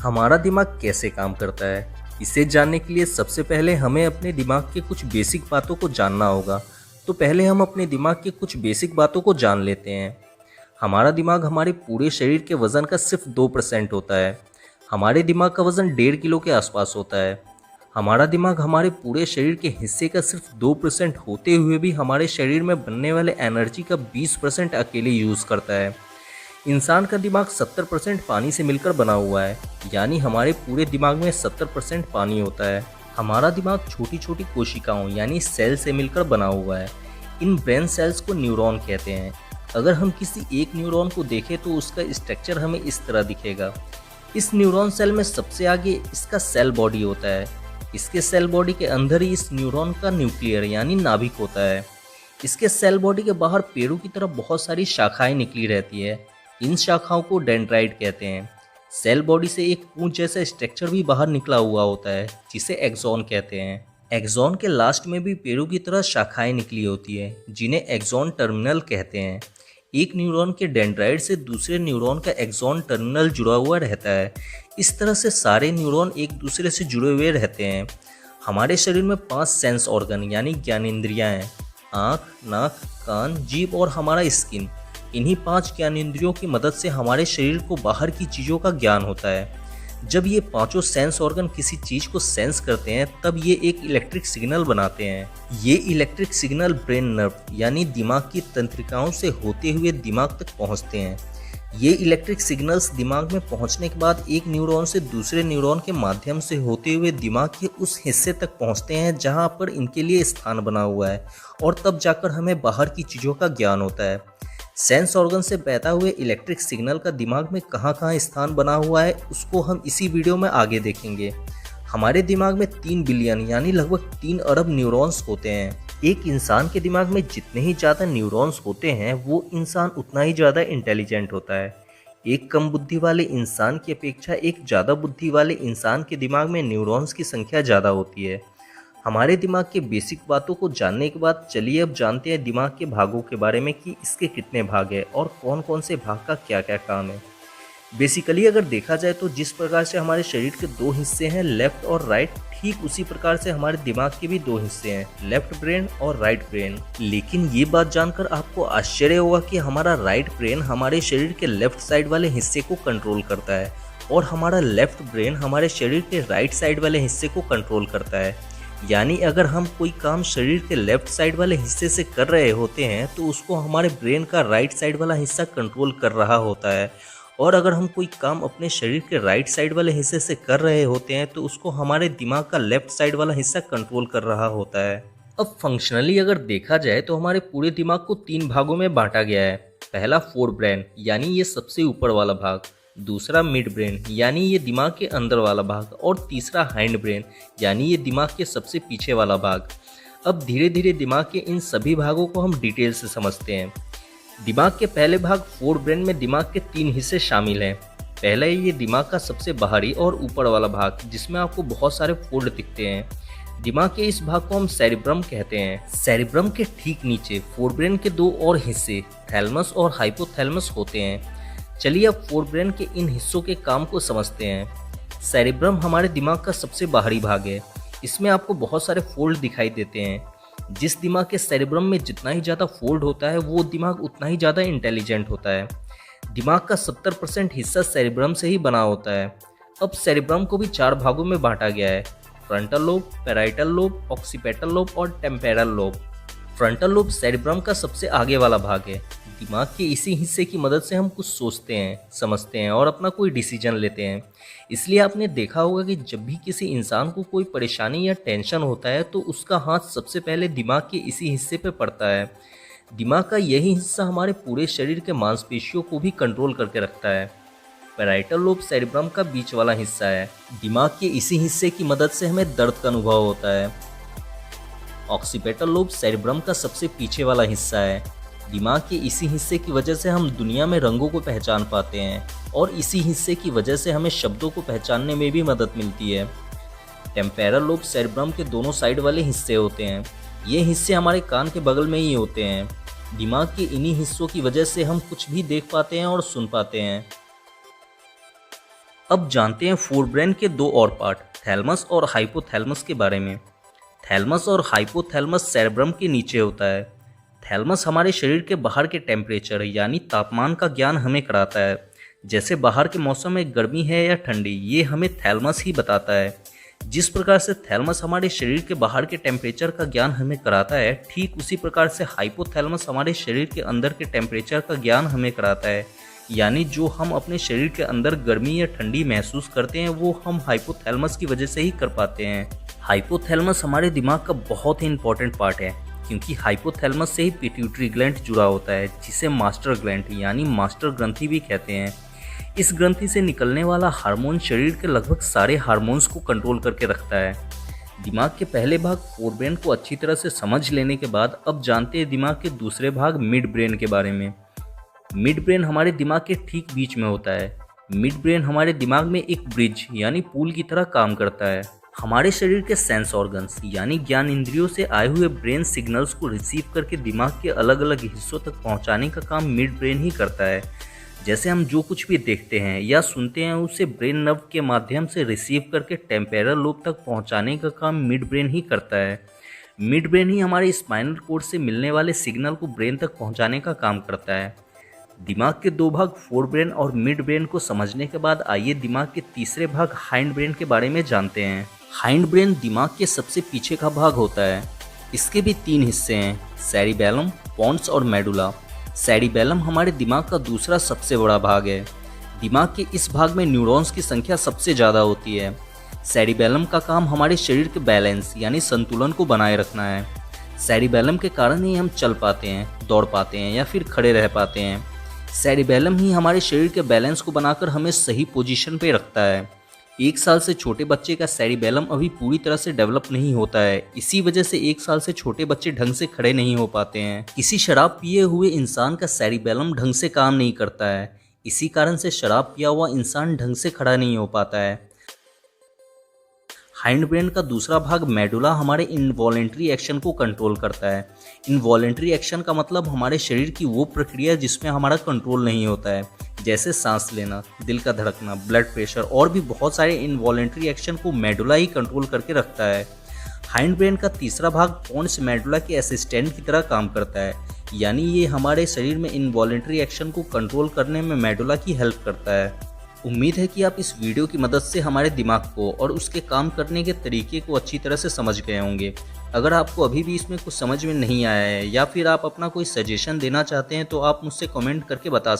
हमारा दिमाग कैसे काम करता है, इसे जानने के लिए सबसे पहले हमें अपने दिमाग के कुछ बेसिक बातों को जानना होगा। तो पहले हम अपने दिमाग के कुछ बेसिक बातों को जान लेते हैं। हमारा दिमाग हमारे पूरे शरीर के वज़न का सिर्फ 2% होता है। हमारे दिमाग का वज़न 1.5 किलो के आसपास होता है। हमारा दिमाग हमारे पूरे शरीर के हिस्से का सिर्फ 2% होते हुए भी हमारे शरीर में बनने वाले एनर्जी का 20% अकेले यूज़ करता है। इंसान का दिमाग 70% पानी से मिलकर बना हुआ है, यानी हमारे पूरे दिमाग में 70% पानी होता है। हमारा दिमाग छोटी छोटी कोशिकाओं यानी सेल से मिलकर बना हुआ है। इन ब्रेन सेल्स को न्यूरॉन कहते हैं। अगर हम किसी एक न्यूरॉन को देखें तो उसका स्ट्रक्चर हमें इस तरह दिखेगा। इस न्यूरॉन सेल में सबसे आगे इसका सेल बॉडी होता है। इसके सेल बॉडी के अंदर ही इस न्यूरॉन का न्यूक्लियर यानी नाभिक होता है। इसके सेल बॉडी के बाहर पेड़ों की तरह बहुत सारी शाखाएं निकली रहती है। इन शाखाओं को डेंड्राइट कहते हैं। सेल बॉडी से एक पूंछ जैसा स्ट्रक्चर भी बाहर निकला हुआ होता है, जिसे एक्सॉन कहते हैं। एक्सॉन के लास्ट में भी पेड़ों की तरह शाखाएं निकली होती है, जिन्हें एक्सॉन टर्मिनल कहते हैं। एक न्यूरॉन के डेंड्राइट से दूसरे न्यूरॉन का एक्सॉन टर्मिनल जुड़ा हुआ रहता है। इस तरह से सारे न्यूरॉन एक दूसरे से जुड़े हुए रहते हैं। हमारे शरीर में 5 सेंस ऑर्गन यानी ज्ञानेंद्रियां हैं: आँख, नाक, कान, जीभ और हमारा स्किन। इन्हीं 5 ज्ञानेंद्रियों की मदद से हमारे शरीर को बाहर की चीज़ों का ज्ञान होता है। जब ये पांचों सेंस ऑर्गन किसी चीज़ को सेंस करते हैं तब ये एक इलेक्ट्रिक सिग्नल बनाते हैं। ये इलेक्ट्रिक सिग्नल ब्रेन नर्व यानी दिमाग की तंत्रिकाओं से होते हुए दिमाग तक पहुंचते हैं। ये इलेक्ट्रिक सिग्नल्स दिमाग में पहुंचने के बाद एक न्यूरॉन से दूसरे न्यूरॉन के माध्यम से होते हुए दिमाग के उस हिस्से तक पहुंचते हैं जहां पर इनके लिए स्थान बना हुआ है, और तब जाकर हमें बाहर की चीज़ों का ज्ञान होता है। सेंस ऑर्गन से बहता हुए इलेक्ट्रिक सिग्नल का दिमाग में कहाँ स्थान बना हुआ है, उसको हम इसी वीडियो में आगे देखेंगे। हमारे दिमाग में 3 बिलियन यानी लगभग 3 अरब न्यूरॉन्स होते हैं। एक इंसान के दिमाग में जितने ही ज़्यादा न्यूरॉन्स होते हैं वो इंसान उतना ही ज़्यादा इंटेलिजेंट होता है। एक कम बुद्धि वाले इंसान की अपेक्षा एक ज़्यादा बुद्धि वाले इंसान के दिमाग में न्यूरॉन्स की संख्या ज़्यादा होती है। हमारे दिमाग के बेसिक बातों को जानने के बाद चलिए अब जानते हैं दिमाग के भागों के बारे में कि इसके कितने भाग हैं और कौन कौन से भाग का क्या क्या काम है। बेसिकली अगर देखा जाए तो जिस प्रकार से हमारे शरीर के 2 हिस्से हैं, लेफ्ट और राइट, ठीक उसी प्रकार से हमारे दिमाग के भी 2 हिस्से हैं, लेफ्ट ब्रेन और राइट ब्रेन। लेकिन ये बात जानकर आपको आश्चर्य होगा कि हमारा राइट ब्रेन हमारे शरीर के लेफ्ट साइड वाले हिस्से को कंट्रोल करता है और हमारा लेफ्ट ब्रेन हमारे शरीर के राइट साइड वाले हिस्से को कंट्रोल करता है। यानी अगर हम कोई काम शरीर के लेफ्ट साइड वाले हिस्से से कर रहे होते हैं तो उसको हमारे ब्रेन का राइट साइड वाला हिस्सा कंट्रोल कर रहा होता है, और अगर हम कोई काम अपने शरीर के राइट साइड वाले हिस्से से कर रहे होते हैं तो उसको हमारे दिमाग का लेफ्ट साइड वाला हिस्सा कंट्रोल कर रहा होता है। अब फंक्शनली अगर देखा जाए तो हमारे पूरे दिमाग को 3 भागों में बांटा गया है। पहला फोर ब्रेन यानी ये सबसे ऊपर वाला भाग, दूसरा मिड ब्रेन यानी ये दिमाग के अंदर वाला भाग, और तीसरा हाइंड ब्रेन यानी ये दिमाग के सबसे पीछे वाला भाग। अब धीरे धीरे दिमाग के इन सभी भागों को हम डिटेल से समझते हैं। दिमाग के पहले भाग फोर ब्रेन में दिमाग के 3 हिस्से शामिल हैं। पहला ये दिमाग का सबसे बाहरी और ऊपर वाला भाग, जिसमें आपको बहुत सारे फोल्ड दिखते हैं। दिमाग के इस भाग को हम सेरिब्रम कहते हैं। सेरिब्रम के ठीक नीचे फोर ब्रेन के 2 और हिस्से थैलमस और हाइपोथैलमस होते हैं। चलिए अब फोर ब्रेन के इन हिस्सों के काम को समझते हैं। सेरिब्रम हमारे दिमाग का सबसे बाहरी भाग है। इसमें आपको बहुत सारे फोल्ड दिखाई देते हैं। जिस दिमाग के सेरिब्रम में जितना ही ज़्यादा फोल्ड होता है वो दिमाग उतना ही ज़्यादा इंटेलिजेंट होता है। दिमाग का 70% हिस्सा सेरिब्रम से ही बना होता है। अब सेरिब्रम को भी 4 भागों में बांटा गया है: frontal lobe, parietal lobe, occipital lobe और temporal lobe. Frontal lobe cerebrum का सबसे आगे वाला भाग है। दिमाग के इसी हिस्से की मदद से हम कुछ सोचते हैं, समझते हैं और अपना कोई डिसीजन लेते हैं। इसलिए आपने देखा होगा कि जब भी किसी इंसान को कोई परेशानी या टेंशन होता है तो उसका हाथ सबसे पहले दिमाग के इसी हिस्से पे पड़ता है। दिमाग का यही हिस्सा हमारे पूरे शरीर के मांसपेशियों को भी कंट्रोल करके रखता है। पैराइटल लोब सेरिब्रम का बीच वाला हिस्सा है। दिमाग के इसी हिस्से की मदद से हमें दर्द का अनुभव होता है। ऑक्सीपिटल लोब सेरिब्रम का सबसे पीछे वाला हिस्सा है। दिमाग के इसी हिस्से की वजह से हम दुनिया में रंगों को पहचान पाते हैं, और इसी हिस्से की वजह से हमें शब्दों को पहचानने में भी मदद मिलती है। टेम्पोरल लोब सेरिब्रम के दोनों साइड वाले हिस्से होते हैं। ये हिस्से हमारे कान के बगल में ही होते हैं। दिमाग के इन्हीं हिस्सों की वजह से हम कुछ भी देख पाते हैं और सुन पाते हैं। अब जानते हैं फोरब्रेन के दो और पार्ट, थैलमस और हाइपोथैलमस के बारे में। थैलमस और हाइपोथैलमस सेरेब्रम के नीचे होता है। थैलमस हमारे शरीर के बाहर के टेम्परेचर यानी तापमान का ज्ञान हमें कराता है। जैसे बाहर के मौसम में गर्मी है या ठंडी, ये हमें थैलमस ही बताता है। जिस प्रकार से थैलमस हमारे शरीर के बाहर के टेम्परेचर का ज्ञान हमें कराता है, ठीक उसी प्रकार से हाइपोथैलमस हमारे शरीर के अंदर के टेम्परेचर का ज्ञान हमें कराता है। यानी जो हम अपने शरीर के अंदर गर्मी या ठंडी महसूस करते हैं, वो हम हाइपोथैलमस की वजह से ही कर पाते हैं। हाइपोथैलमस हमारे दिमाग का बहुत ही इंपॉर्टेंट पार्ट है, क्योंकि हाइपोथैलमस से ही पिट्यूटरी ग्लैंड जुड़ा होता है, जिसे मास्टर ग्लैंड यानी मास्टर ग्रंथि भी कहते हैं। इस ग्रंथि से निकलने वाला हार्मोन शरीर के लगभग सारे हार्मोन्स को कंट्रोल करके रखता है। दिमाग के पहले भाग फोरब्रेन को अच्छी तरह से समझ लेने के बाद अब जानते हैं दिमाग के दूसरे भाग मिड ब्रेन के बारे में। मिड ब्रेन हमारे दिमाग के ठीक बीच में होता है। मिड ब्रेन हमारे दिमाग में एक ब्रिज यानी पुल की तरह काम करता है। हमारे शरीर के सेंस ऑर्गन्स यानी ज्ञान इंद्रियों से आए हुए ब्रेन सिग्नल्स को रिसीव करके दिमाग के अलग अलग हिस्सों तक पहुंचाने का काम मिड ब्रेन ही करता है। जैसे हम जो कुछ भी देखते हैं या सुनते हैं, उसे ब्रेन नर्व के माध्यम से रिसीव करके टेम्पोरल लोब तक पहुंचाने का काम मिड ब्रेन ही करता है। मिड ब्रेन ही हमारे स्पाइनल कोड से मिलने वाले सिग्नल को ब्रेन तक पहुंचाने का काम करता है। दिमाग के दो भाग फोरब्रेन और मिड ब्रेन को समझने के बाद आइए दिमाग के तीसरे भाग हाइंड ब्रेन के बारे में जानते हैं। हाइंड ब्रेन दिमाग के सबसे पीछे का भाग होता है। इसके भी 3 हिस्से हैं, सेरिबेलम, पोन्स और मेडुला। सेरिबेलम हमारे दिमाग का दूसरा सबसे बड़ा भाग है। दिमाग के इस भाग में न्यूरॉन्स की संख्या सबसे ज़्यादा होती है। सेरिबेलम का काम हमारे शरीर के बैलेंस यानी संतुलन को बनाए रखना है। सेरिबेलम के कारण ही हम चल पाते हैं, दौड़ पाते हैं या फिर खड़े रह पाते हैं। सेरिबेलम ही हमारे शरीर के बैलेंस को बनाकर हमें सही पोजीशन पे रखता है। 1 साल से छोटे बच्चे का सेरिबेलम अभी पूरी तरह से डेवलप नहीं होता है। इसी वजह से 1 साल से छोटे बच्चे ढंग से खड़े नहीं हो पाते हैं। किसी शराब पिए हुए इंसान का सेरिबेलम ढंग से काम नहीं करता है। इसी कारण से शराब पिया हुआ इंसान ढंग से खड़ा नहीं हो पाता है। हाइंड ब्रेन का दूसरा भाग मेडुला हमारे इनवॉलेंट्री एक्शन को कंट्रोल करता है। इनवॉलेंट्री एक्शन का मतलब हमारे शरीर की वो प्रक्रिया जिसमें हमारा कंट्रोल नहीं होता है, जैसे सांस लेना, दिल का धड़कना, ब्लड प्रेशर और भी बहुत सारे इनवॉलेंट्री एक्शन को मेडुला ही कंट्रोल करके रखता है। हाइंड ब्रेन का तीसरा भाग पोन्स मेडुला के असिस्टेंट की तरह काम करता है, यानी ये हमारे शरीर में इनवॉलेंट्री एक्शन को कंट्रोल करने में मेडुला की हेल्प करता है। उम्मीद है कि आप इस वीडियो की मदद से हमारे दिमाग को और उसके काम करने के तरीके को अच्छी तरह से समझ गए होंगे। अगर आपको अभी भी इसमें कुछ समझ में नहीं आया है या फिर आप अपना कोई सजेशन देना चाहते हैं, तो आप मुझसे कमेंट करके बता